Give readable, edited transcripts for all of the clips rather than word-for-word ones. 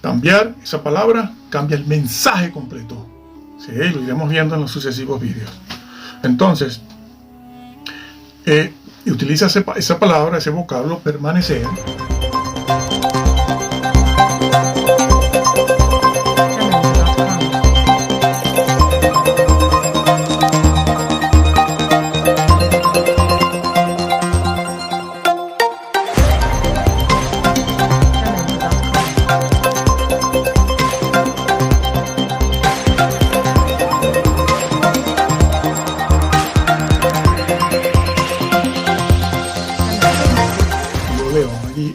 Cambiar esa palabra cambia el mensaje completo. Sí, lo iremos viendo en los sucesivos vídeos. Entonces, utiliza esa palabra, ese vocablo, permanecer.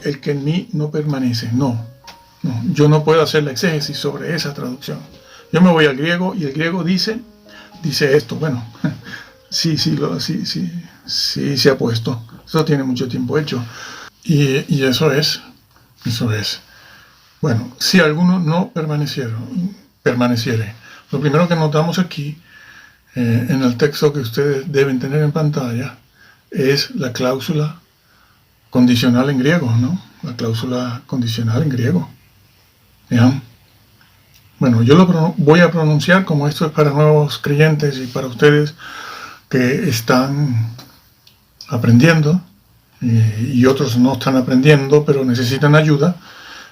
El que en mí no permanece. No, yo no puedo hacer la exégesis sobre esa traducción. Yo me voy al griego y el griego dice esto. Bueno, sí se ha puesto. Eso tiene mucho tiempo hecho. Y eso es. Bueno, si alguno no permaneciere. Lo primero que notamos aquí, en el texto que ustedes deben tener en pantalla, es la cláusula condicional en griego, ¿no? La cláusula condicional en griego. ¿Ya? Bueno, yo lo voy a pronunciar como esto es para nuevos creyentes y para ustedes que están aprendiendo y otros no están aprendiendo pero necesitan ayuda.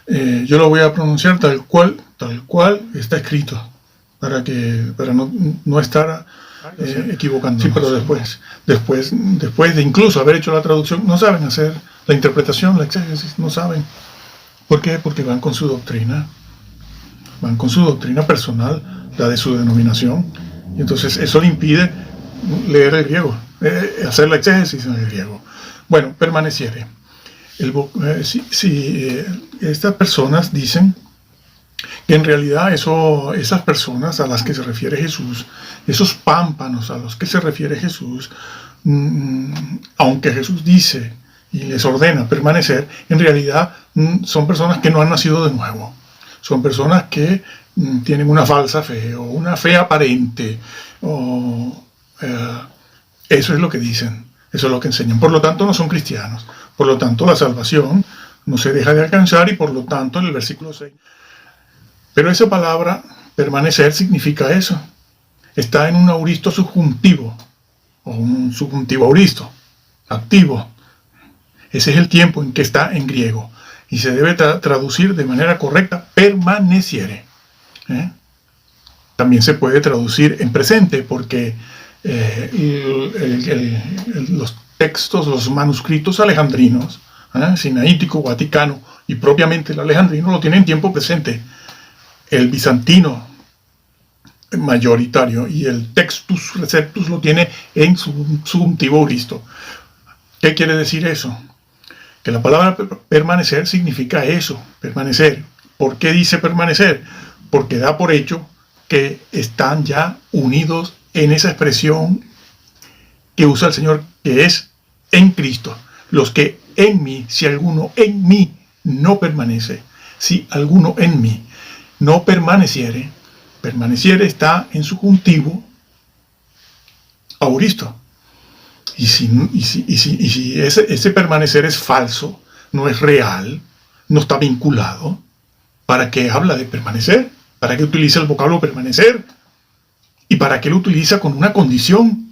Yo lo voy a pronunciar tal cual está escrito para no estar equivocando. Sí, pero después de incluso haber hecho la traducción, no saben hacer la interpretación, la exégesis, no saben. ¿Por qué? Porque van con su doctrina personal, la de su denominación, y entonces eso le impide leer el griego, hacer la exégesis en el griego. Bueno, permaneciere. Estas personas dicen que en realidad esas personas a las que se refiere Jesús, esos pámpanos a los que se refiere Jesús, aunque Jesús dice y les ordena permanecer, en realidad son personas que no han nacido de nuevo. Son personas que tienen una falsa fe o una fe aparente. Eso es lo que dicen, eso es lo que enseñan. Por lo tanto, no son cristianos. Por lo tanto, la salvación no se deja de alcanzar y por lo tanto, en el versículo 6. Pero esa palabra, permanecer, significa eso. Está en un auristo subjuntivo, o un subjuntivo auristo, activo. Ese es el tiempo en que está en griego. Y se debe traducir de manera correcta, permaneciere. También se puede traducir en presente, porque los textos, los manuscritos alejandrinos, sinaítico, vaticano, y propiamente el alejandrino lo tienen en tiempo presente. El bizantino mayoritario y el Textus Receptus lo tiene en subjuntivo auristo. ¿Qué quiere decir eso? Que la palabra permanecer significa eso, permanecer. ¿Por qué dice permanecer? Porque da por hecho que están ya unidos en esa expresión que usa el Señor, que es en Cristo. Los que en mí, si alguno en mí no permanece, si alguno en mí no permaneciere, permaneciere está en subjuntivo auristo. Y si ese permanecer es falso, no es real, no está vinculado, ¿para qué habla de permanecer? ¿Para qué utiliza el vocablo permanecer? ¿Y para qué lo utiliza con una condición,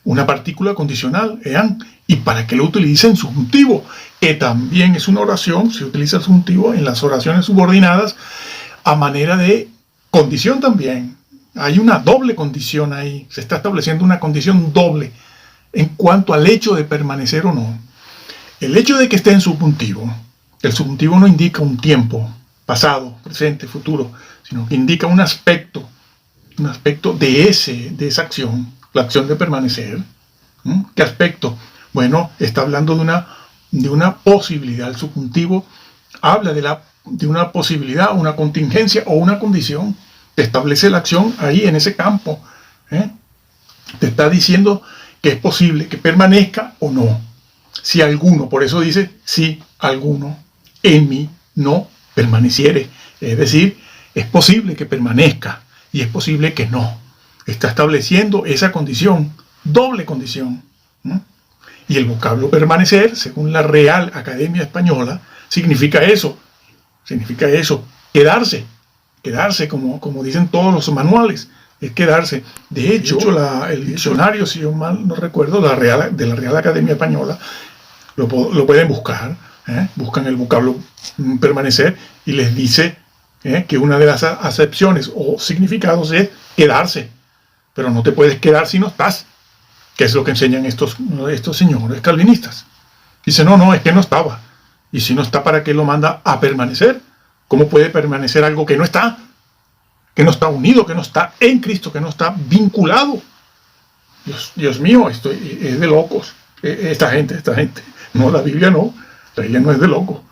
una partícula condicional? ¿Y para qué lo utiliza en subjuntivo? Que también es una oración, se utiliza el subjuntivo en las oraciones subordinadas a manera de condición también. Hay una doble condición ahí, se está estableciendo una condición doble en cuanto al hecho de permanecer o no. El hecho de que esté en subjuntivo, el subjuntivo no indica un tiempo, pasado, presente, futuro, sino que indica un aspecto de esa acción, la acción de permanecer. ¿Qué aspecto? Bueno, está hablando de una posibilidad. El subjuntivo habla de una posibilidad, una contingencia o una condición. Te establece la acción ahí en ese campo. Te está diciendo que es posible que permanezca o no. Si alguno, por eso dice, si alguno en mí no permaneciere. Es decir, es posible que permanezca y es posible que no. Está estableciendo esa condición, doble condición. Y el vocablo permanecer, según la Real Academia Española, significa eso. Significa eso, quedarse como dicen todos los manuales, es quedarse. De hecho, el diccionario, si yo mal no recuerdo, de la Real Academia Española, lo pueden buscar, buscan el vocablo permanecer y les dice que una de las acepciones o significados es quedarse, pero no te puedes quedar si no estás, que es lo que enseñan estos señores calvinistas. Dice, no, es que no estaba. Y si no está, ¿para qué lo manda a permanecer? ¿Cómo puede permanecer algo que no está unido, que no está en Cristo, que no está vinculado? Dios mío, esto es de locos. Esta gente. No, la Biblia no. La Biblia no es de locos.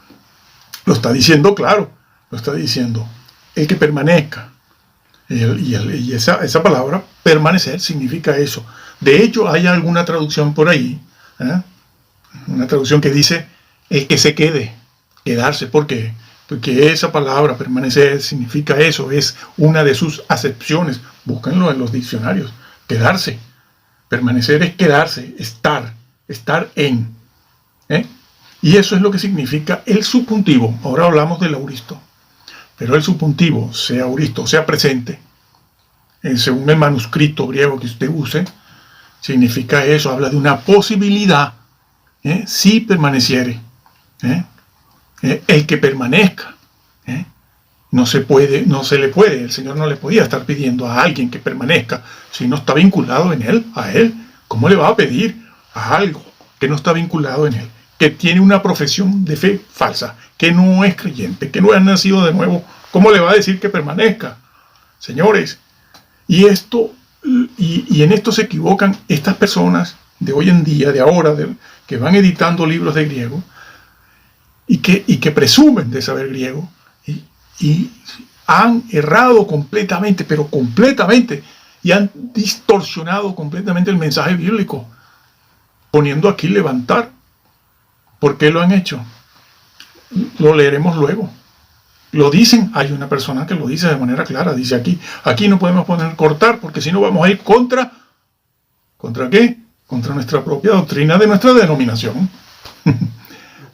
Lo está diciendo claro. Lo está diciendo. El que permanezca. Y esa palabra, permanecer, significa eso. De hecho, hay alguna traducción por ahí, una traducción que dice el que se quede, quedarse. ¿Por qué? Porque esa palabra, permanecer, significa eso, es una de sus acepciones. Búsquenlo en los diccionarios. Quedarse. Permanecer es quedarse, estar en. Y eso es lo que significa el subjuntivo. Ahora hablamos del auristo. Pero el subjuntivo, sea auristo, sea presente, según el manuscrito griego que usted use, significa eso, habla de una posibilidad, si permaneciere. El que permanezca. No se le puede, el Señor no le podía estar pidiendo a alguien que permanezca si no está vinculado en él, a él. ¿Cómo le va a pedir a algo que no está vinculado en él, que tiene una profesión de fe falsa, que no es creyente, que no ha nacido de nuevo? ¿Cómo le va a decir que permanezca? Señores, y en esto se equivocan estas personas de hoy en día, de ahora, que van editando libros de griego y que presumen de saber griego y han errado completamente, pero completamente, y han distorsionado completamente el mensaje bíblico, poniendo aquí levantar. ¿Por qué lo han hecho? Lo leeremos luego. Lo dicen, hay una persona que lo dice de manera clara, dice aquí no podemos poner cortar, porque si no vamos a ir ¿contra qué? Contra nuestra propia doctrina de nuestra denominación.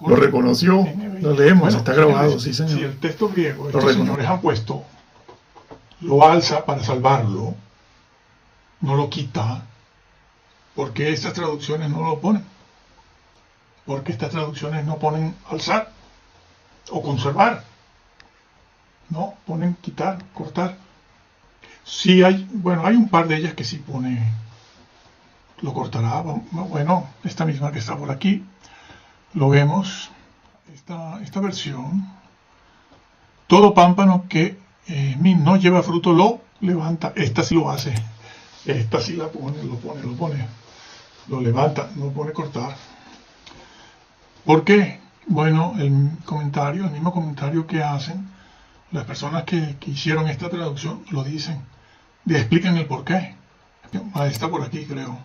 Lo reconoció, lo leemos, bueno, está grabado, sí señor. Si el texto griego, estos señores han puesto, lo alza para salvarlo, no lo quita, ¿por qué estas traducciones no lo ponen? Porque estas traducciones no ponen alzar o conservar. No, ponen quitar, cortar. Sí hay un par de ellas que sí pone, lo cortará. Bueno, esta misma que está por aquí, lo vemos, esta versión. Todo pámpano que no lleva fruto lo levanta. Esta sí lo hace. Esta sí la pone, lo levanta, no pone cortar. ¿Por qué? Bueno, el mismo comentario que hacen las personas que hicieron esta traducción, lo dicen, le explican el por qué. Está por aquí, creo.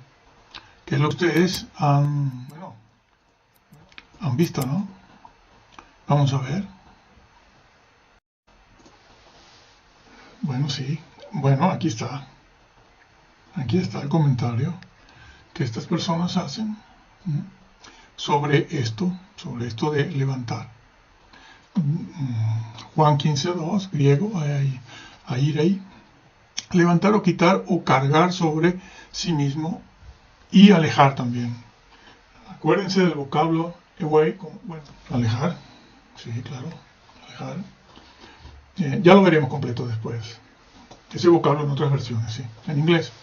Que es lo que ustedes han visto, ¿no? Vamos a ver. Bueno, sí. Bueno, aquí está. Aquí está el comentario que estas personas hacen sobre esto de levantar. Juan 15:2, griego, ahí, levantar o quitar o cargar sobre sí mismo y alejar también. Acuérdense del vocablo away, alejar, sí, claro, alejar. Ya lo veremos completo después. Ese vocablo en otras versiones, sí, en inglés.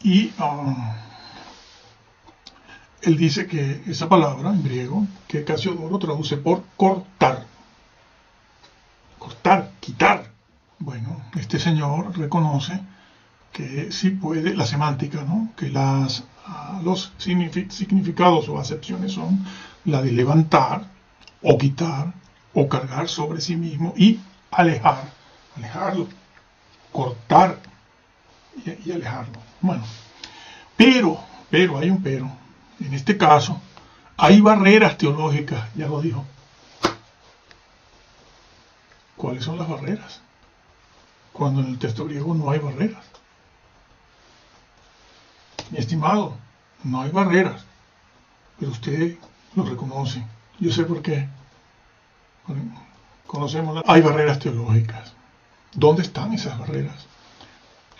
Y él dice que esa palabra en griego, que Casiodoro traduce por cortar. Cortar, quitar. Bueno, este señor reconoce que sí puede, la semántica, ¿no? Que los significados o acepciones son la de levantar, o quitar, o cargar sobre sí mismo y alejarlo, cortar y alejarlo. Bueno, pero, hay un pero. En este caso, hay barreras teológicas, ya lo dijo. ¿Cuáles son las barreras? Cuando en el texto griego no hay barreras. Mi estimado, no hay barreras, pero usted lo reconoce. Yo sé por qué. Hay barreras teológicas. ¿Dónde están esas barreras?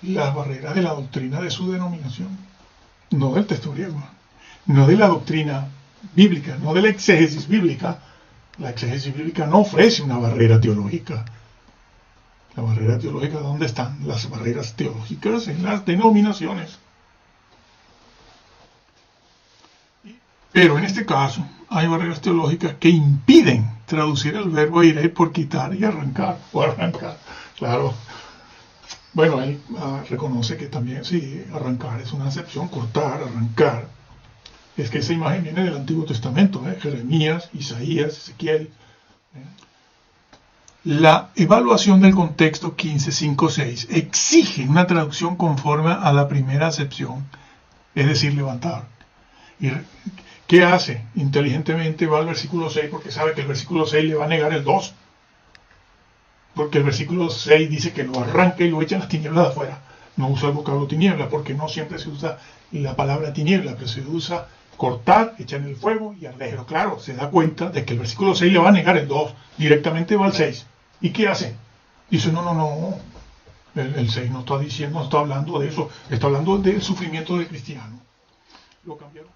Las barreras de la doctrina de su denominación, no del texto griego, no de la doctrina bíblica, no de la exégesis bíblica. La exégesis bíblica no ofrece una barrera teológica. La barrera teológica, ¿dónde están? Las barreras teológicas en las denominaciones. Pero en este caso hay barreras teológicas que impiden traducir el verbo iré por quitar y arrancar, o arrancar. Claro. Bueno, él reconoce que también sí, arrancar es una acepción, cortar, arrancar. Es que esa imagen viene del Antiguo Testamento, Jeremías, Isaías, Ezequiel. La evaluación del contexto 15.5.6 exige una traducción conforme a la primera acepción, es decir, levantar. ¿Y qué hace? Inteligentemente va al versículo 6 porque sabe que el versículo 6 le va a negar el 2. Porque el versículo 6 dice que lo arranca y lo echa en las tinieblas de afuera. No usa el vocablo tiniebla porque no siempre se usa la palabra tiniebla, pero se usa cortar, echar en el fuego y arder. Pero claro, se da cuenta de que el versículo 6 le va a negar el 2. Directamente va al 6. ¿Y qué hace? Dice, no. El 6 no está diciendo, no está hablando de eso. Está hablando del sufrimiento del cristiano. Lo cambiaron.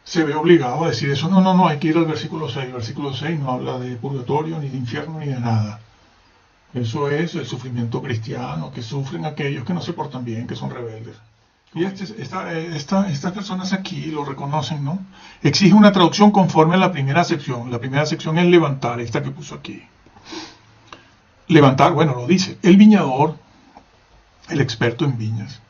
Se ve obligado a decir eso. No, hay que ir al versículo 6. El versículo 6 no habla de purgatorio, ni de infierno, ni de nada. Eso es el sufrimiento cristiano, que sufren aquellos que no se portan bien, que son rebeldes. Y estas personas aquí lo reconocen, ¿no? Exige una traducción conforme a la primera acepción. La primera acepción es levantar, esta que puso aquí. Levantar, bueno, lo dice. El viñador, el experto en viñas,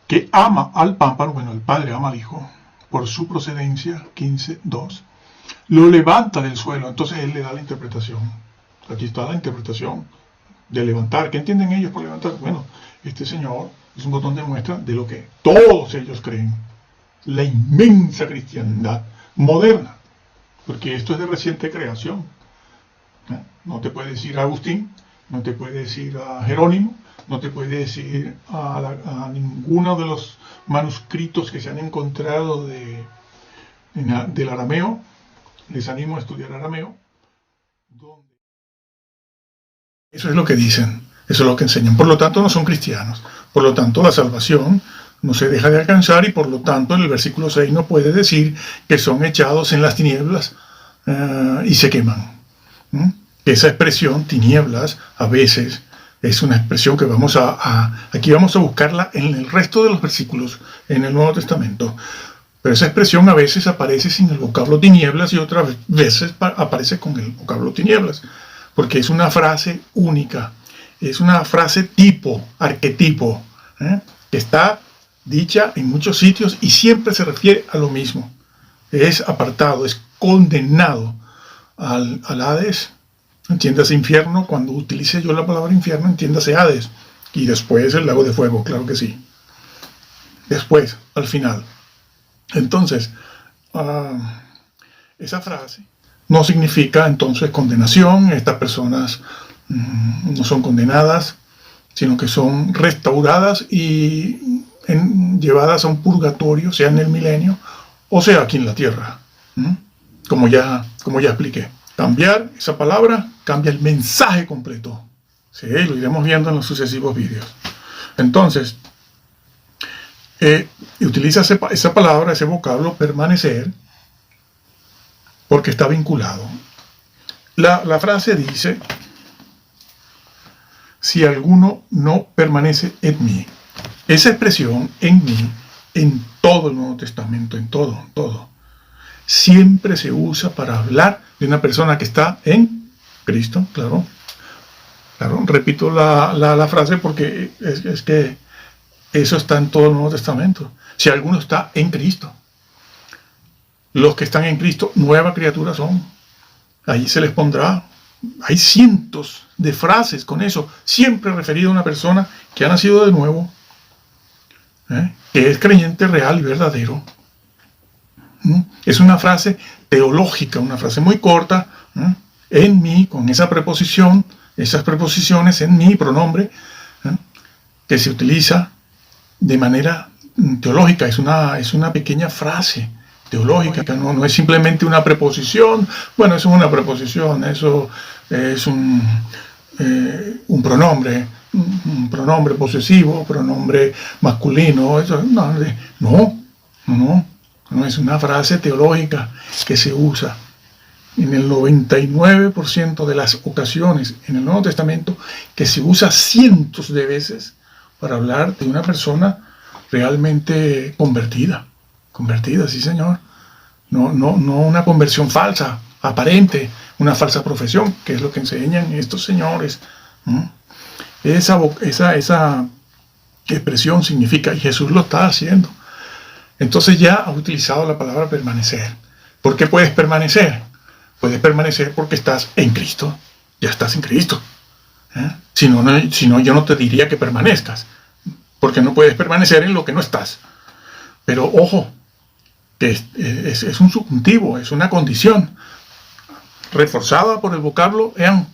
que ama al pámpano, bueno, el padre ama al hijo, por su procedencia, 15.2, lo levanta del suelo. Entonces él le da la interpretación. Aquí está la interpretación de levantar. ¿Qué entienden ellos por levantar? Bueno, este señor es un botón de muestra de lo que todos ellos creen. La inmensa cristiandad moderna. Porque esto es de reciente creación. No te puede decir Agustín, no te puede decir a Jerónimo, no te puede decir a ninguno de los manuscritos que se han encontrado del arameo. Les animo a estudiar arameo. Eso es lo que dicen, eso es lo que enseñan. Por lo tanto, no son cristianos. Por lo tanto, la salvación no se deja de alcanzar y por lo tanto, en el versículo 6 no puede decir que son echados en las tinieblas y se queman. Esa expresión, tinieblas, a veces es una expresión que aquí vamos a buscarla en el resto de los versículos en el Nuevo Testamento. Pero esa expresión a veces aparece sin el vocablo tinieblas y otras veces aparece con el vocablo tinieblas. Porque es una frase única, es una frase tipo, arquetipo, que está dicha en muchos sitios y siempre se refiere a lo mismo. Es apartado, es condenado al Hades, entiéndase infierno. Cuando utilice yo la palabra infierno, entiéndase Hades, y después el lago de fuego, claro que sí. Después, al final. Entonces, esa frase no significa entonces condenación. Estas personas no son condenadas, sino que son restauradas y llevadas a un purgatorio, sea en el milenio o sea aquí en la tierra. Como ya expliqué. Cambiar esa palabra cambia el mensaje completo. Sí, lo iremos viendo en los sucesivos vídeos. Entonces, utiliza esa palabra, ese vocablo, permanecer, porque está vinculado. La frase dice, si alguno no permanece en mí. Esa expresión, en mí, en todo el Nuevo Testamento, en todo, siempre se usa para hablar de una persona que está en Cristo, claro. Repito la frase porque es que eso está en todo el Nuevo Testamento. Si alguno está en Cristo. Los que están en Cristo, nueva criatura son. Ahí se les pondrá. Hay cientos de frases con eso, siempre referido a una persona que ha nacido de nuevo, que es creyente real y verdadero. Es una frase teológica, una frase muy corta, en mí, con esa preposición, esas preposiciones en mí, pronombre, que se utiliza de manera teológica. Es una pequeña frase teológica, no es simplemente una preposición. Bueno, eso es una preposición, eso es un pronombre posesivo, pronombre masculino. Eso, no, es una frase teológica que se usa en el 99% de las ocasiones en el Nuevo Testamento, que se usa cientos de veces para hablar de una persona realmente convertida, sí señor, no una conversión falsa, aparente, una falsa profesión, que es lo que enseñan estos señores. Esa expresión significa, y Jesús lo está haciendo. Entonces ya ha utilizado la palabra permanecer. ¿Por qué puedes permanecer? Puedes permanecer porque estás en Cristo. Ya estás en Cristo. Si no, yo no te diría que permanezcas, porque no puedes permanecer en lo que no estás. Pero ojo, que es un subjuntivo, es una condición reforzada por el vocablo ean,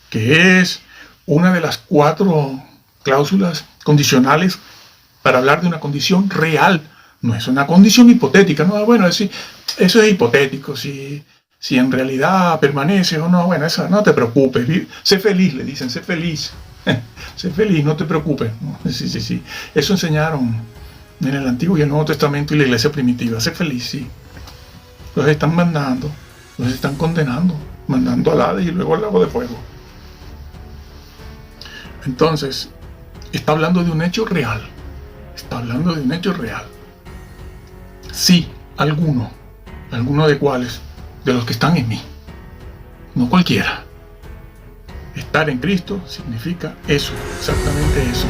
que es una de las 4 cláusulas condicionales para hablar de una condición real. No es una condición hipotética. No, bueno, eso es hipotético. Si en realidad permanece o no, bueno, eso no te preocupes. Sé feliz, le dicen, sé feliz. Sé feliz, no te preocupes. Sí. Eso enseñaron en el Antiguo y el Nuevo Testamento y la iglesia primitiva. Sé feliz, sí. Los están mandando, los están condenando, mandando al Hades y luego al lago de fuego. Entonces, está hablando de un hecho real. Sí, alguno de cuáles, de los que están en mí. No cualquiera. Estar en Cristo significa eso, exactamente eso.